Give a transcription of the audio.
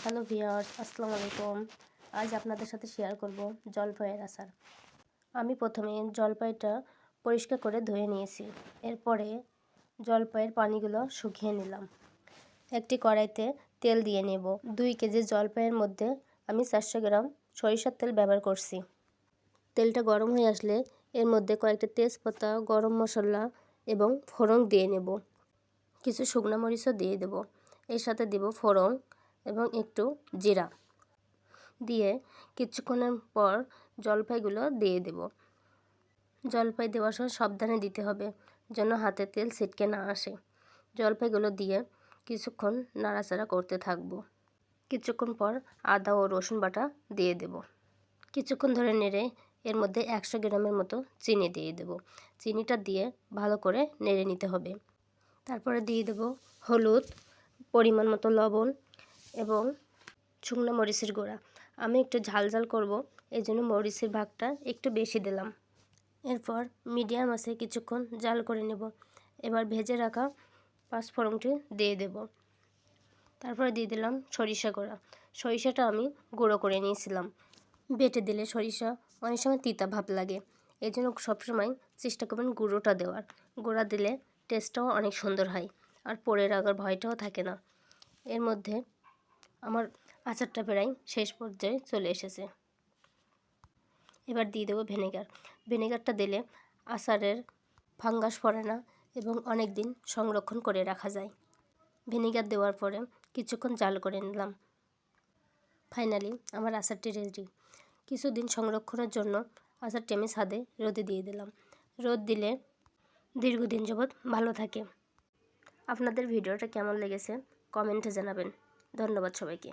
Hello viewers, আসসালামু আলাইকুম। আজ আপনাদের সাথে শেয়ার করব জলপাইয়ের আচার। আমি প্রথমে জলপাইটা পরিষ্কার করে ধুয়ে নিয়েছি। এরপরে জলপাইয়ের পানিগুলো শুকিয়ে নিলাম। একটি কড়াইতে তেল দিয়ে নেব। 2 কেজি জলপাইয়ের মধ্যে আমি 400 গ্রাম সরিষার তেল ব্যবহার করছি। তেলটা গরম হয়ে আসলে এর মধ্যে কয়েকটা তেজপাতা, গরম মশলা এবং ফোড়ন দিয়ে নেব। কিছু শুকনো মরিচও দিয়ে দেব। এর সাথে দেব ফোড়ন এবং একটু জিরা দিয়ে কিছুক্ষণের পর জলপাইগুলো দিয়ে দেব। জলপাই দেওয়ার সময় সাবধানে দিতে হবে যেন হাতে তেল ছিটকে না আসে। জলপাইগুলো দিয়ে কিছুক্ষণ নাড়াচাড়া করতে থাকবো। কিছুক্ষণ পর আদা ও রসুন বাটা দিয়ে দেব। কিছুক্ষণ ধরে নেড়ে এর মধ্যে 100 গ্রামের মতো চিনি দিয়ে দেব। চিনিটা দিয়ে ভালো করে নেড়ে নিতে হবে। তারপরে দিয়ে দেব হলুদ, পরিমাণ মতো লবণ এবং শুকনো মরিচের গুঁড়া। আমি একটু ঝাল করব, এই জন্য মরিচের ভাগটা একটু বেশি দিলাম। এরপর মিডিয়াম আঁচে কিছুক্ষণ জাল করে নেব। এবার ভেজে রাখা পাঁচফোড়নটি দিয়ে দেব। তারপরে দিয়ে দিলাম সরিষা গুঁড়া। সরিষাটা আমি গুঁড়ো করে নিয়েছিলাম। বেটে দিলে সরিষা অনেক সময় তিতা ভাব লাগে, এই জন্য সবসময় চেষ্টা করবেন গুঁড়োটা দেওয়ার। গুঁড়া দিলে টেস্টটাও অনেক সুন্দর হয় আর পড়ে রাখার ভয়টাও থাকে না। এর মধ্যে আমার আচারটা প্রায় শেষ পর্যায়ে চলে এসেছে। এবার দিয়ে দেবো ভিনেগার। ভিনেগারটা দিলে আচারের ফাঙ্গাস পড়ে না এবং অনেক দিন সংরক্ষণ করে রাখা যায়। ভিনেগার দেওয়ার পরে কিছুক্ষণ জাল করে নিলাম। ফাইনালি আমার আচারটি রেডি। কিছুদিন সংরক্ষণের জন্য আচারটি আমি ছাদে রোদে দিয়ে দিলাম। রোদ দিলে দীর্ঘদিন যাবৎ ভালো থাকে। আপনাদের ভিডিওটা কেমন লেগেছে কমেন্টে জানাবেন। ধন্যবাদ সবাইকে।